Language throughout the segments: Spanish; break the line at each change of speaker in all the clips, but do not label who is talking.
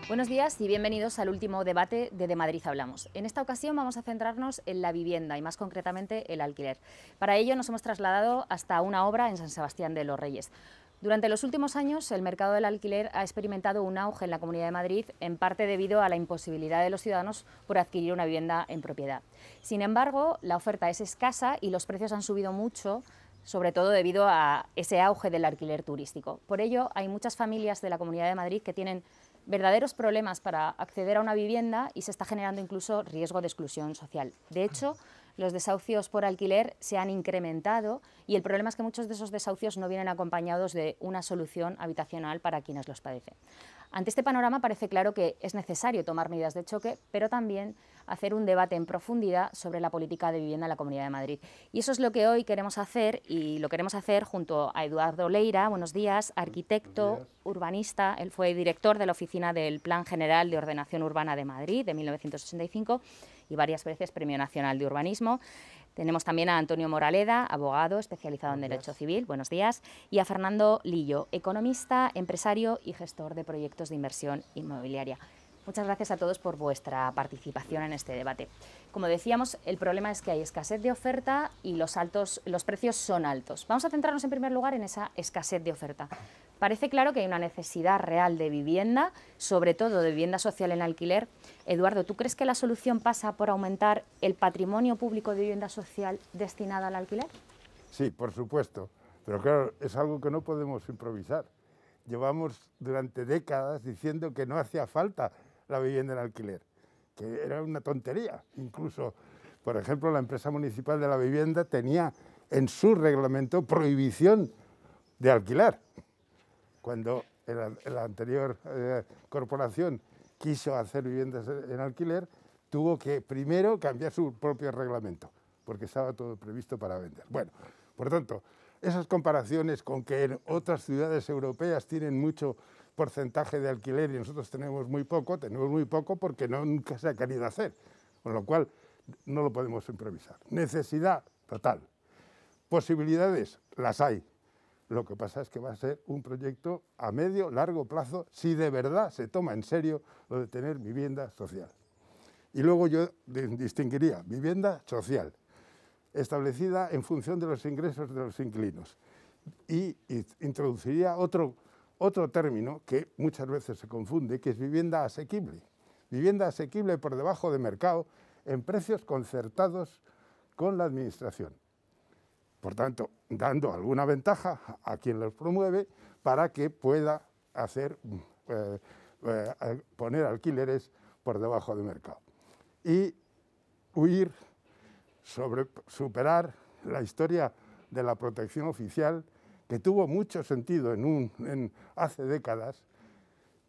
Buenos días y bienvenidos al último debate de Madrid Hablamos. En esta ocasión vamos a centrarnos en la vivienda y más concretamente el alquiler. Para ello nos hemos trasladado hasta una obra en San Sebastián de los Reyes. Durante los últimos años el mercado del alquiler ha experimentado un auge en la Comunidad de Madrid, en parte debido a la imposibilidad de los ciudadanos por adquirir una vivienda en propiedad. Sin embargo, la oferta es escasa y los precios han subido mucho, sobre todo debido a ese auge del alquiler turístico. Por ello, hay muchas familias de la Comunidad de Madrid que tienen verdaderos problemas para acceder a una vivienda y se está generando incluso riesgo de exclusión social. De hecho, los desahucios por alquiler se han incrementado y el problema es que muchos de esos desahucios no vienen acompañados de una solución habitacional para quienes los padecen. Ante este panorama parece claro que es necesario tomar medidas de choque, pero también hacer un debate en profundidad sobre la política de vivienda en la Comunidad de Madrid. Y eso es lo que hoy queremos hacer, y lo queremos hacer junto a Eduardo Leira, buenos días, arquitecto, urbanista. Él fue director de la Oficina del Plan General de Ordenación Urbana de Madrid de 1985 y varias veces Premio Nacional de Urbanismo. Tenemos también a Antonio Moraleda, abogado especializado en Derecho Civil, buenos días, y a Fernando Lillo, economista, empresario y gestor de proyectos de inversión inmobiliaria. Muchas gracias a todos por vuestra participación en este debate. Como decíamos, el problema es que hay escasez de oferta y los precios son altos. Vamos a centrarnos en primer lugar en esa escasez de oferta. Parece claro que hay una necesidad real de vivienda, sobre todo de vivienda social en alquiler. Eduardo, ¿tú crees que la solución pasa por aumentar el patrimonio público de vivienda social destinada al alquiler?
Sí, por supuesto, pero claro, es algo que no podemos improvisar. Llevamos durante décadas diciendo que no hacía falta la vivienda en alquiler, que era una tontería. Incluso, por ejemplo, la empresa municipal de la vivienda tenía en su reglamento prohibición de alquilar. Cuando la anterior corporación quiso hacer viviendas en alquiler, tuvo que primero cambiar su propio reglamento, porque estaba todo previsto para vender. Bueno, por tanto, esas comparaciones con que en otras ciudades europeas tienen mucho porcentaje de alquiler y nosotros tenemos muy poco porque nunca se ha querido hacer, con lo cual no lo podemos improvisar. Necesidad total. Posibilidades, las hay. Lo que pasa es que va a ser un proyecto a medio, largo plazo, si de verdad se toma en serio lo de tener vivienda social. Y luego yo distinguiría vivienda social, establecida en función de los ingresos de los inquilinos. Y introduciría otro término que muchas veces se confunde, que es vivienda asequible. Vivienda asequible por debajo de mercado en precios concertados con la administración. Por tanto, dando alguna ventaja a quien los promueve para que pueda poner alquileres por debajo de mercado. Y superar la historia de la protección oficial, que tuvo mucho sentido hace décadas,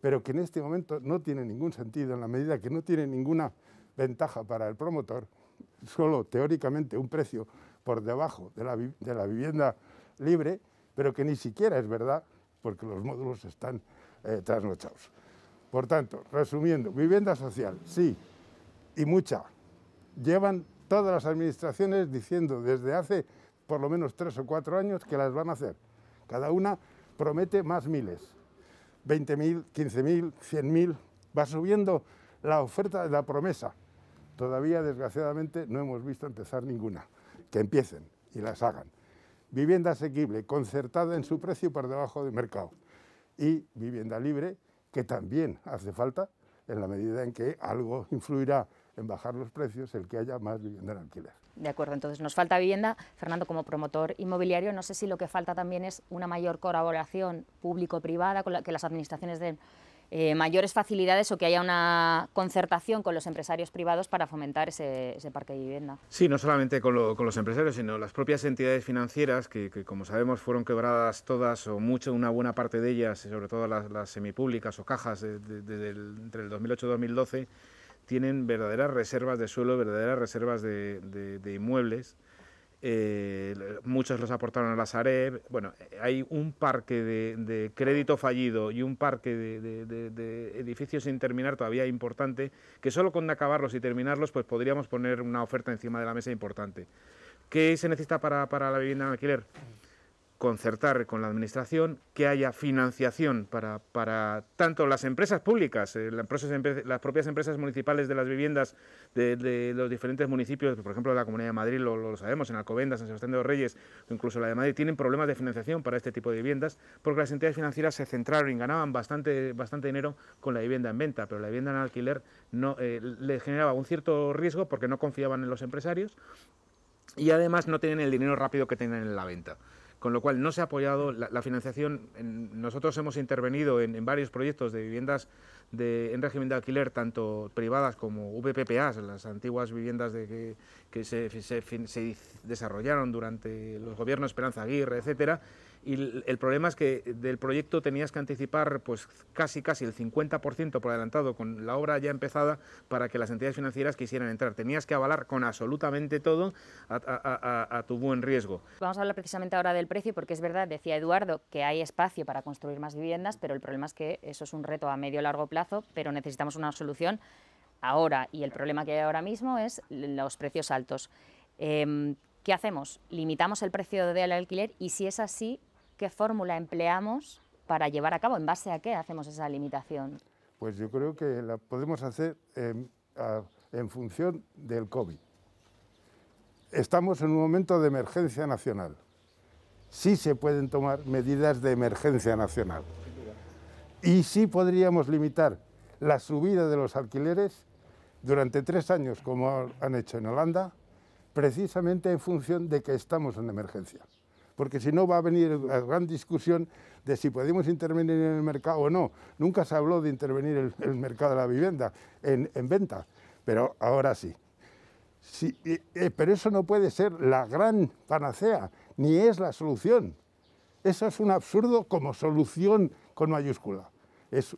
pero que en este momento no tiene ningún sentido en la medida que no tiene ninguna ventaja para el promotor, solo teóricamente un precio por debajo de la vivienda libre, pero que ni siquiera es verdad, porque los módulos están trasnochados. Por tanto, resumiendo, vivienda social, sí, y mucha. Llevan todas las administraciones diciendo desde hace por lo menos 3 o 4 años que las van a hacer. Cada una promete más miles, 20.000, 15.000, 100.000, va subiendo la oferta de la promesa. Todavía, desgraciadamente, no hemos visto empezar ninguna. Que empiecen y las hagan. Vivienda asequible, concertada en su precio por debajo del mercado. Y vivienda libre, que también hace falta, en la medida en que algo influirá en bajar los precios, el que haya más vivienda en alquiler.
De acuerdo, entonces nos falta vivienda. Fernando, como promotor inmobiliario, no sé si lo que falta también es una mayor colaboración público-privada, con que las administraciones den mayores facilidades o que haya una concertación con los empresarios privados para fomentar ese parque de vivienda.
Sí, no solamente con los empresarios, sino las propias entidades financieras que como sabemos fueron quebradas todas o una buena parte de ellas, sobre todo las semipúblicas o cajas entre el 2008 y 2012, tienen verdaderas reservas de suelo, verdaderas reservas de inmuebles. Muchos los aportaron a la Sareb. Bueno, hay un parque de crédito fallido y un parque de edificios sin terminar todavía importante, que solo con acabarlos y terminarlos pues podríamos poner una oferta encima de la mesa importante. ¿Qué se necesita para la vivienda en alquiler? concertar con la administración, que haya financiación para tanto las empresas públicas, las propias empresas municipales de las viviendas de los diferentes municipios, por ejemplo la Comunidad de Madrid, lo sabemos, en Alcobendas, San Sebastián de los Reyes, o incluso la de Madrid, tienen problemas de financiación para este tipo de viviendas, porque las entidades financieras se centraron y ganaban bastante dinero con la vivienda en venta, pero la vivienda en alquiler no, le generaba un cierto riesgo porque no confiaban en los empresarios y además no tienen el dinero rápido que tienen en la venta. Con lo cual no se ha apoyado la financiación. Nosotros hemos intervenido en varios proyectos de viviendas en régimen de alquiler, tanto privadas como VPPAs, las antiguas viviendas que se desarrollaron durante los gobiernos Esperanza Aguirre, etcétera. Y el problema es que del proyecto tenías que anticipar pues casi el 50% por adelantado con la obra ya empezada para que las entidades financieras quisieran entrar. Tenías que avalar con absolutamente todo a tu buen riesgo.
Vamos a hablar precisamente ahora del precio, porque es verdad, decía Eduardo, que hay espacio para construir más viviendas, pero el problema es que eso es un reto a medio o largo plazo, pero necesitamos una solución ahora, y el problema que hay ahora mismo es los precios altos. ¿Qué hacemos? ¿Limitamos el precio del alquiler? Y si es así, ¿qué fórmula empleamos para llevar a cabo? ¿En base a qué hacemos esa limitación?
Pues yo creo que la podemos hacer en función del COVID. Estamos en un momento de emergencia nacional. Sí se pueden tomar medidas de emergencia nacional. Y sí podríamos limitar la subida de los alquileres durante 3 años, como han hecho en Holanda, precisamente en función de que estamos en emergencia. Porque si no va a venir la gran discusión de si podemos intervenir en el mercado o no. Nunca se habló de intervenir el mercado de la vivienda en venta, pero ahora sí. Sí, pero eso no puede ser la gran panacea, ni es la solución. Eso es un absurdo como solución con mayúscula.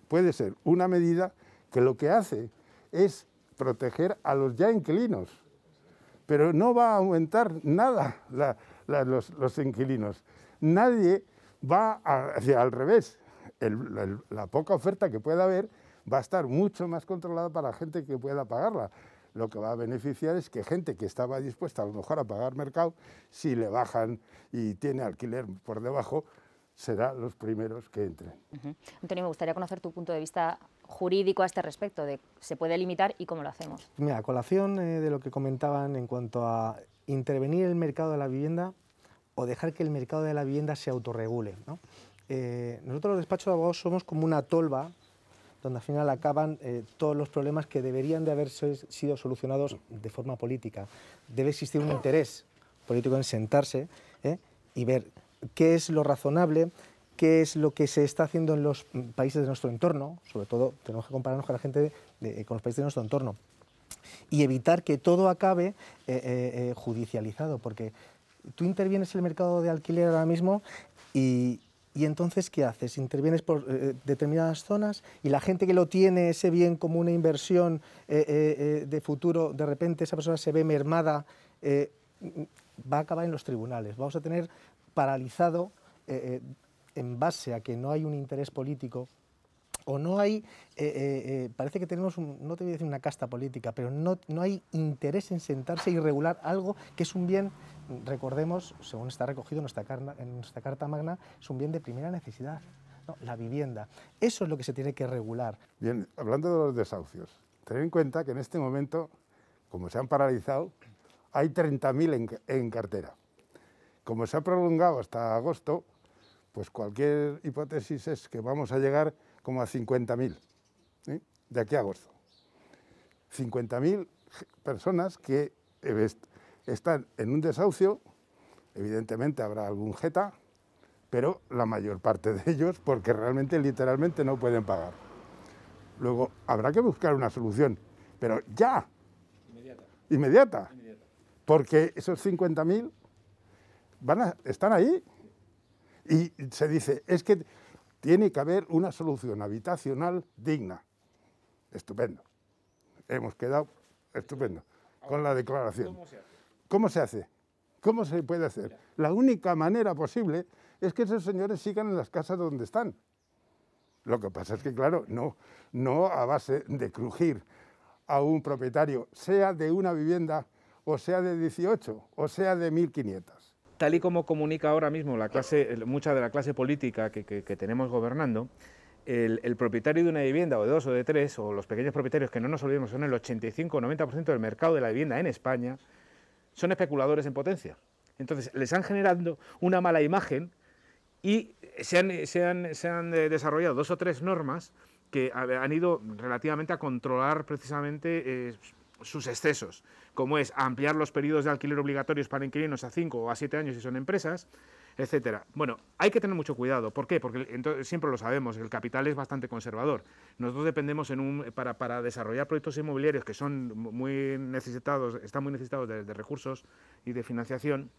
Puede ser una medida que lo que hace es proteger a los ya inquilinos, pero no va a aumentar nada los inquilinos. Nadie va al revés. La poca oferta que pueda haber va a estar mucho más controlada para la gente que pueda pagarla. Lo que va a beneficiar es que gente que estaba dispuesta a lo mejor a pagar mercado, si le bajan y tiene alquiler por debajo, será los primeros que entren.
Antonio, me gustaría conocer tu punto de vista jurídico a este respecto, de se puede limitar y cómo lo hacemos.
Mira, a colación de lo que comentaban en cuanto a intervenir en el mercado de la vivienda o dejar que el mercado de la vivienda se autorregule, ¿no? Nosotros los despachos de abogados somos como una tolva donde al final acaban todos los problemas que deberían de haber sido solucionados de forma política. Debe existir un interés político en sentarse y ver qué es lo razonable, qué es lo que se está haciendo en los países de nuestro entorno, sobre todo tenemos que compararnos con la gente con los países de nuestro entorno, y evitar que todo acabe judicializado, porque tú intervienes en el mercado de alquiler ahora mismo y entonces, ¿qué haces? Intervienes por determinadas zonas y la gente que lo tiene, ese bien como una inversión de futuro, de repente esa persona se ve mermada, va a acabar en los tribunales. Vamos a tener paralizado, en base a que no hay un interés político, o no hay, parece que tenemos, no te voy a decir una casta política, pero no hay interés en sentarse y regular algo que es un bien, recordemos, según está recogido en nuestra Carta Magna, es un bien de primera necesidad, ¿no? La vivienda. Eso es lo que se tiene que regular.
Bien, hablando de los desahucios, ten en cuenta que en este momento, como se han paralizado, hay 30.000 en cartera. Como se ha prolongado hasta agosto, pues cualquier hipótesis es que vamos a llegar como a 50.000, ¿sí? De aquí a agosto. 50.000 personas que están en un desahucio, evidentemente habrá algún jeta, pero la mayor parte de ellos porque realmente, literalmente, no pueden pagar. Luego, habrá que buscar una solución, pero ya, inmediata, porque esos 50.000 están ahí. Y se dice, es que tiene que haber una solución habitacional digna. Estupendo. Hemos quedado estupendo con la declaración. ¿Cómo se hace? ¿Cómo se puede hacer? La única manera posible es que esos señores sigan en las casas donde están. Lo que pasa es que, claro, no a base de crujir a un propietario, sea de una vivienda, o sea de 18, o sea de 1.500.
tal y como comunica ahora mismo mucha de la clase política que tenemos gobernando, el propietario de una vivienda, o de dos o de tres, o los pequeños propietarios, que no nos olvidemos son el 85 o 90% del mercado de la vivienda en España, son especuladores en potencia. Entonces, les han generado una mala imagen y se han desarrollado 2 o 3 normas que han ido relativamente a controlar precisamente sus excesos, como es ampliar los periodos de alquiler obligatorios para inquilinos a 5 o a 7 años si son empresas, etcétera. Bueno, hay que tener mucho cuidado. ¿Por qué? Porque siempre lo sabemos, el capital es bastante conservador. Nosotros dependemos para desarrollar proyectos inmobiliarios que son muy necesitados, están muy necesitados de recursos y de financiación,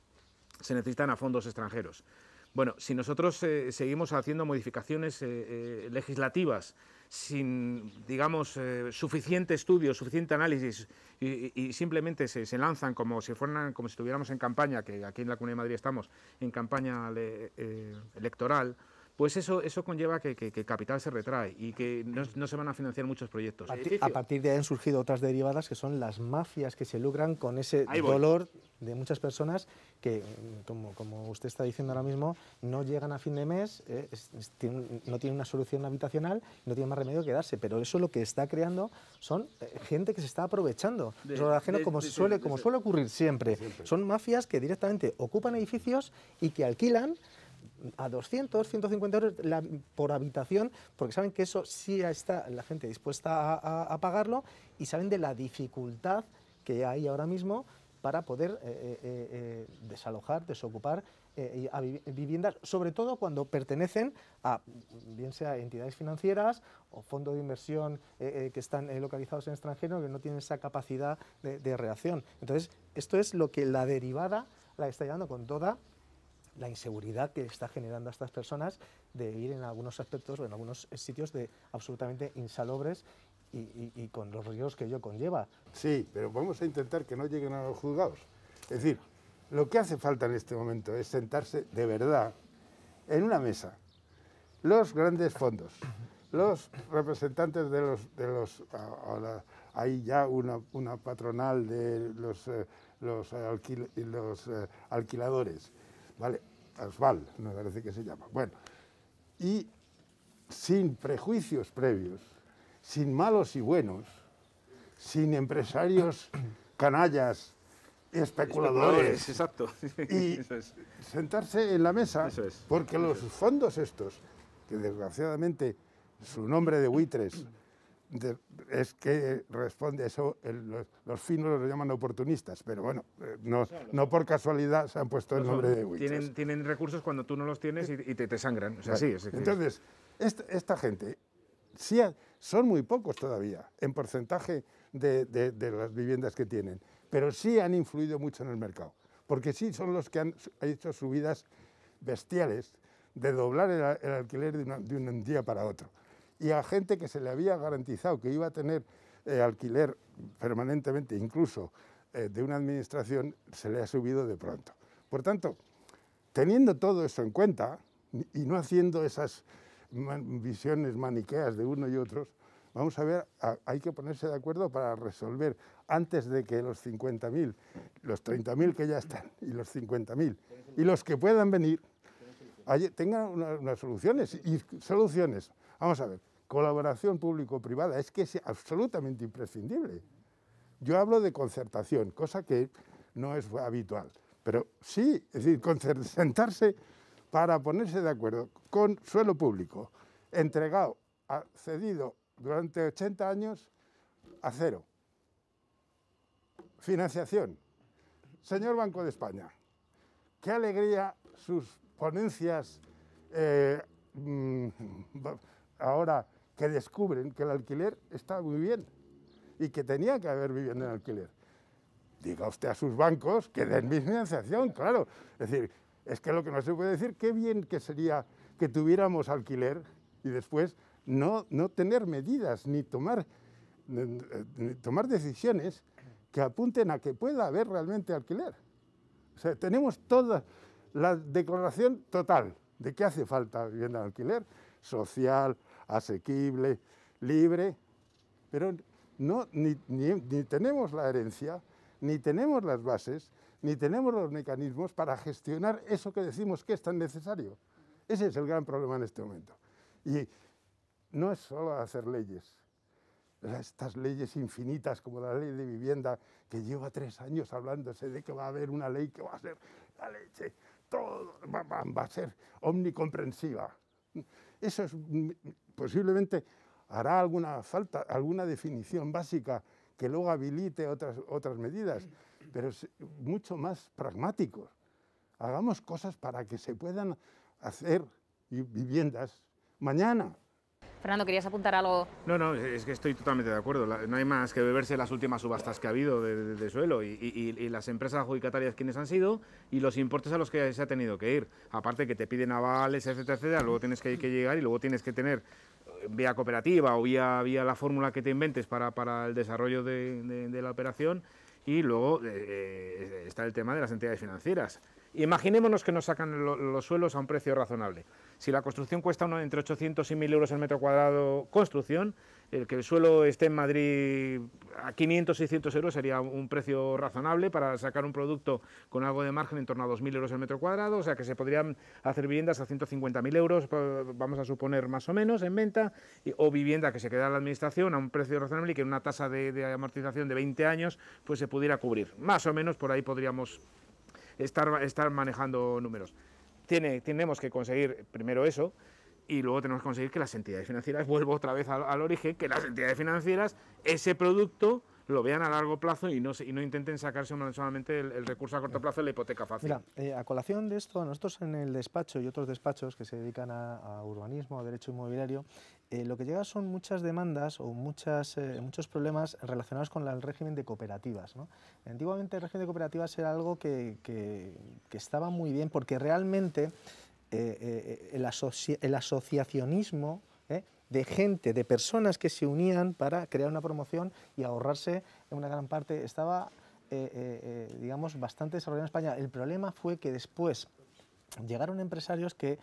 se necesitan a fondos extranjeros. Bueno, si nosotros seguimos haciendo modificaciones legislativas sin, digamos, suficiente estudio, suficiente análisis y simplemente se lanzan como si estuviéramos en campaña, que aquí en la Comunidad de Madrid estamos en campaña electoral, pues eso conlleva que el capital se retrae y que no se van a financiar muchos proyectos.
A partir de ahí han surgido otras derivadas que son las mafias que se lucran con ese dolor de muchas personas que, como usted está diciendo ahora mismo, no llegan a fin de mes, no tienen una solución habitacional, no tienen más remedio que quedarse. Pero eso lo que está creando son gente que se está aprovechando de lo ajeno, como suele ocurrir siempre. Son mafias que directamente ocupan edificios y que alquilan a 200, 150 euros por habitación, porque saben que eso sí está la gente dispuesta a pagarlo y saben de la dificultad que hay ahora mismo para poder desalojar, desocupar a viviendas, sobre todo cuando pertenecen a, bien sea entidades financieras o fondos de inversión que están localizados en extranjero, que no tienen esa capacidad de reacción. Entonces, esto es lo que la derivada la está llevando con toda la inseguridad que está generando a estas personas de vivir en algunos aspectos o en algunos sitios absolutamente insalubres y con los riesgos que ello conlleva.
Sí, pero vamos a intentar que no lleguen a los juzgados. Es decir, lo que hace falta en este momento es sentarse de verdad en una mesa. Los grandes fondos, los representantes de los ahora hay ya una patronal de los alquiladores, ¿vale? Asval, me parece que se llama. Bueno, y sin prejuicios previos, sin malos y buenos, sin empresarios canallas, especuladores,
exacto.
Y sentarse en la mesa, porque los fondos estos, que desgraciadamente su nombre de buitres es que responde eso, los finos los llaman oportunistas, pero bueno, no por casualidad se han puesto el nombre de buitres.
Tienen recursos cuando tú no los tienes y te sangran. O sea, sí,
entonces, esta gente sí son muy pocos todavía en porcentaje de las viviendas que tienen, pero sí han influido mucho en el mercado, porque sí son los que han hecho subidas bestiales de doblar el alquiler de un día para otro. Y a gente que se le había garantizado que iba a tener alquiler permanentemente, incluso de una administración, se le ha subido de pronto. Por tanto, teniendo todo eso en cuenta y no haciendo esas visiones maniqueas de uno y otros, vamos a ver, hay que ponerse de acuerdo para resolver antes de que los 50.000, los 30.000 que ya están y los 50.000 y los que puedan venir tengan unas soluciones. Y soluciones, vamos a ver, colaboración público-privada, es que es absolutamente imprescindible. Yo hablo de concertación, cosa que no es habitual, pero sí, es decir, sentarse para ponerse de acuerdo con suelo público, entregado, cedido durante 80 años a cero. Financiación. Señor Banco de España, qué alegría sus ponencias ahora que descubren que el alquiler está muy bien y que tenía que haber vivienda en alquiler. Diga usted a sus bancos que den mi financiación, claro. Es decir, es que lo que no se puede decir, qué bien que sería que tuviéramos alquiler y después no tener medidas ni tomar decisiones que apunten a que pueda haber realmente alquiler. O sea, tenemos toda la declaración total de que hace falta vivienda en alquiler, social, asequible, libre, pero ni tenemos la herencia, ni tenemos las bases, ni tenemos los mecanismos para gestionar eso que decimos que es tan necesario. Ese es el gran problema en este momento. Y no es solo hacer leyes, estas leyes infinitas como la ley de vivienda, que lleva 3 años hablándose de que va a haber una ley que va a ser la leche, todo va a ser omnicomprensiva. Eso es, posiblemente hará alguna definición básica que luego habilite otras medidas, pero es mucho más pragmáticos. Hagamos cosas para que se puedan hacer viviendas mañana.
Fernando, ¿querías apuntar algo?
No, es que estoy totalmente de acuerdo. No hay más que beberse las últimas subastas que ha habido de suelo y las empresas adjudicatarias quienes han sido y los importes a los que se ha tenido que ir. Aparte que te piden avales, etcétera, etcétera, luego tienes que llegar y luego tienes que tener vía cooperativa o vía la fórmula que te inventes para el desarrollo de la operación. Y luego está el tema de las entidades financieras. Imaginémonos que nos sacan los suelos a un precio razonable. Si la construcción cuesta entre 800 y 1.000 euros el metro cuadrado construcción, el que el suelo esté en Madrid a 500, 600 euros sería un precio razonable para sacar un producto con algo de margen en torno a 2.000 euros el metro cuadrado, o sea que se podrían hacer viviendas a 150.000 euros, vamos a suponer más o menos, en venta, o vivienda que se queda en la administración a un precio razonable y que en una tasa de amortización de 20 años pues se pudiera cubrir. Más o menos por ahí podríamos estar manejando números. Tenemos que conseguir primero eso y luego tenemos que conseguir que las entidades financieras, vuelvo otra vez al origen, que las entidades financieras ese producto lo vean a largo plazo y no intenten sacarse solamente el recurso a corto plazo de la hipoteca fácil.
Mira, a colación de esto, nosotros en el despacho y otros despachos que se dedican a urbanismo, a derecho inmobiliario, lo que llega son muchas demandas o muchos problemas relacionados con el régimen de cooperativas, ¿no? Antiguamente el régimen de cooperativas era algo que estaba muy bien porque realmente el asociacionismo de gente, de personas que se unían para crear una promoción y ahorrarse en una gran parte, estaba, digamos, bastante desarrollado en España. El problema fue que después llegaron empresarios que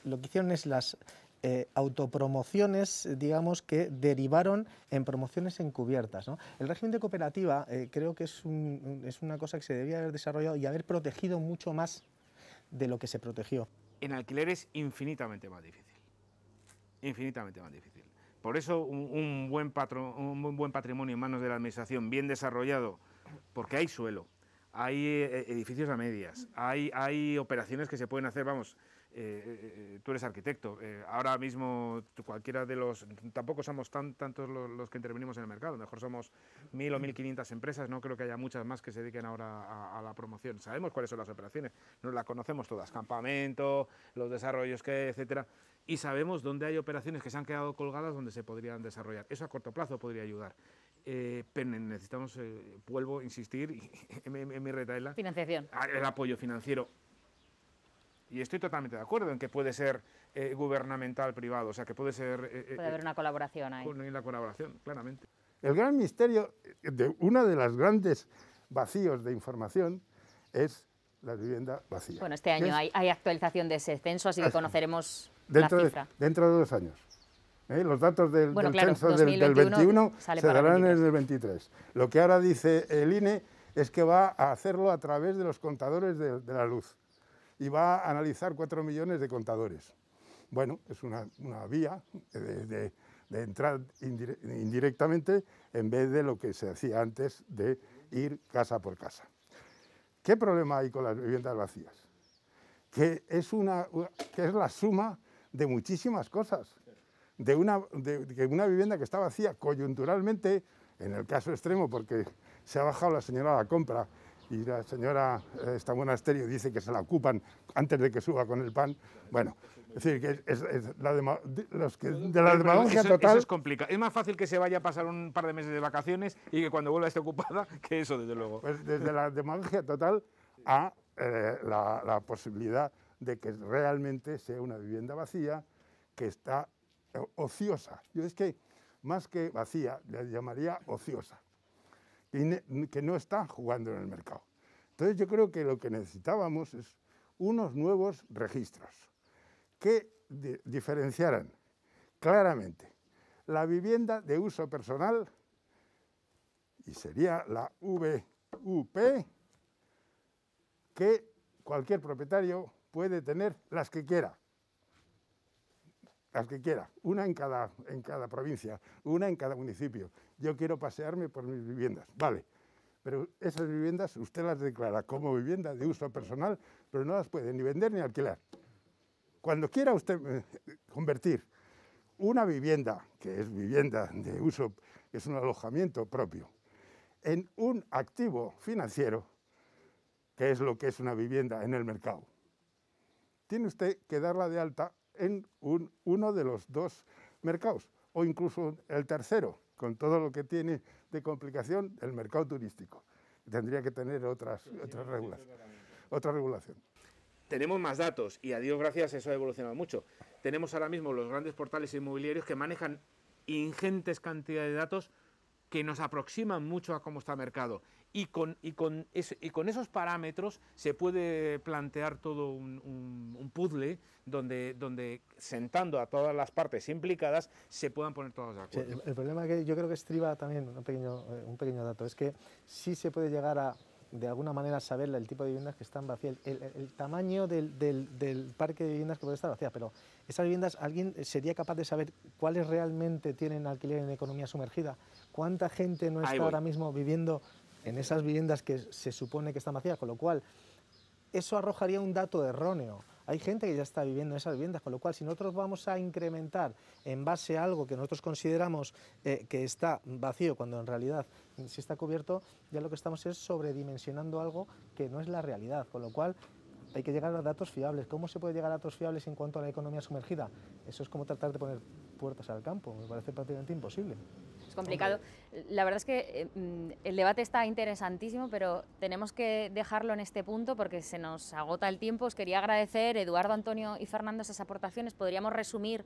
lo que hicieron es las autopromociones, digamos, que derivaron en promociones encubiertas, ¿no? El régimen de cooperativa creo que es una cosa que se debía haber desarrollado y haber protegido mucho más de lo que se protegió.
En alquiler es infinitamente más difícil. Infinitamente más difícil. Por eso un buen patrimonio en manos de la administración, bien desarrollado, porque hay suelo, hay edificios a medias, hay operaciones que se pueden hacer, vamos, tú eres arquitecto, ahora mismo cualquiera de tampoco somos tantos los que intervenimos en el mercado, mejor somos 1.000 o 1.500 empresas, no creo que haya muchas más que se dediquen ahora a la promoción. Sabemos cuáles son las operaciones, nos las conocemos todas, campamento, los desarrollos que, etcétera, y sabemos dónde hay operaciones que se han quedado colgadas donde se podrían desarrollar. Eso a corto plazo podría ayudar. Pero necesitamos, vuelvo a insistir en mi retaila,
Financiación.
El apoyo financiero. Y estoy totalmente de acuerdo en que puede ser gubernamental, privado, o sea, que puede ser...
Puede haber una colaboración ahí.
Con la colaboración, claramente.
El gran misterio, uno de los grandes vacíos de información es la vivienda vacía.
Bueno, este año hay actualización de ese censo, así que conoceremos la cifra.
Dentro de 2 años. Los datos del censo
2021
del 21 se darán en el
23.
23. Lo que ahora dice el INE es que va a hacerlo a través de los contadores de la luz y va a analizar 4 millones de contadores. Bueno, es una vía de entrar indirectamente en vez de lo que se hacía antes de ir casa por casa. ¿Qué problema hay con las viviendas vacías? Que es la suma de muchísimas cosas. De una vivienda que está vacía coyunturalmente, en el caso extremo, porque se ha bajado la señora a la compra y la señora esta Monasterio dice que se la ocupan antes de que suba con el pan. Bueno, es decir, que es la demagogia total.
Eso es complicado. Es más fácil que se vaya a pasar un par de meses de vacaciones y que cuando vuelva esté ocupada que eso, desde luego.
Pues desde la demagogia total a la posibilidad de que realmente sea una vivienda vacía que está ociosa. Yo es que más que vacía la llamaría ociosa y que no está jugando en el mercado. Entonces yo creo que lo que necesitábamos es unos nuevos registros que diferenciaran claramente la vivienda de uso personal, y sería la que cualquier propietario puede tener las que quiera. Las que quiera, una en cada provincia, una en cada municipio. Yo quiero pasearme por mis viviendas, vale. Pero esas viviendas usted las declara como vivienda de uso personal, pero no las puede ni vender ni alquilar. Cuando quiera usted convertir una vivienda, que es vivienda de uso, que es un alojamiento propio, en un activo financiero, que es lo que es una vivienda en el mercado, tiene usted que darla de alta en uno de los dos mercados, o incluso el tercero, con todo lo que tiene de complicación el mercado turístico. Tendría que tener otra regulación.
Tenemos más datos y a Dios gracias eso ha evolucionado mucho. Tenemos ahora mismo los grandes portales inmobiliarios que manejan ingentes cantidades de datos que nos aproximan mucho a cómo está el mercado. Y con esos parámetros se puede plantear todo un puzzle donde sentando a todas las partes implicadas se puedan poner todos de acuerdo.
Sí, el problema que yo creo que estriba también un pequeño dato, es que sí se puede llegar a, de alguna manera, saber el tipo de viviendas que están vacías, el tamaño del parque de viviendas que puede estar vacía, pero esas viviendas, ¿alguien sería capaz de saber cuáles realmente tienen alquiler en economía sumergida? ¿Cuánta gente no está ahora mismo viviendo en esas viviendas que se supone que están vacías? Con lo cual, eso arrojaría un dato erróneo. Hay gente que ya está viviendo en esas viviendas, con lo cual si nosotros vamos a incrementar en base a algo que nosotros consideramos que está vacío, cuando en realidad sí está cubierto, ya lo que estamos es sobredimensionando algo que no es la realidad, con lo cual hay que llegar a datos fiables. ¿Cómo se puede llegar a datos fiables en cuanto a la economía sumergida? Eso es como tratar de poner puertas al campo, me parece prácticamente imposible.
Es complicado. La verdad es que el debate está interesantísimo, pero tenemos que dejarlo en este punto porque se nos agota el tiempo. Os quería agradecer, Eduardo, Antonio y Fernando, esas aportaciones. Podríamos resumir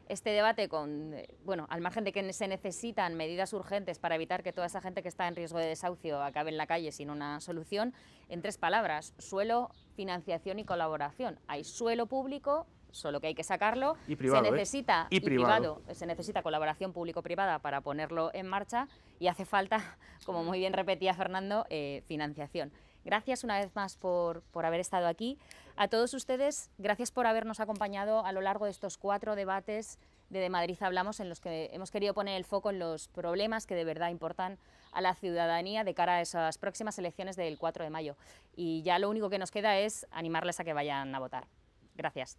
este debate con, bueno, al margen de que se necesitan medidas urgentes para evitar que toda esa gente que está en riesgo de desahucio acabe en la calle sin una solución, en 3 palabras: suelo, financiación y colaboración. Hay suelo público, solo que hay que sacarlo,
y privado,
se necesita,
y privado.
Se necesita colaboración público-privada para ponerlo en marcha y hace falta, como muy bien repetía Fernando, financiación. Gracias una vez más por haber estado aquí. A todos ustedes, gracias por habernos acompañado a lo largo de estos 4 debates de Madrid Hablamos, en los que hemos querido poner el foco en los problemas que de verdad importan a la ciudadanía de cara a esas próximas elecciones del 4 de mayo. Y ya lo único que nos queda es animarles a que vayan a votar. Gracias.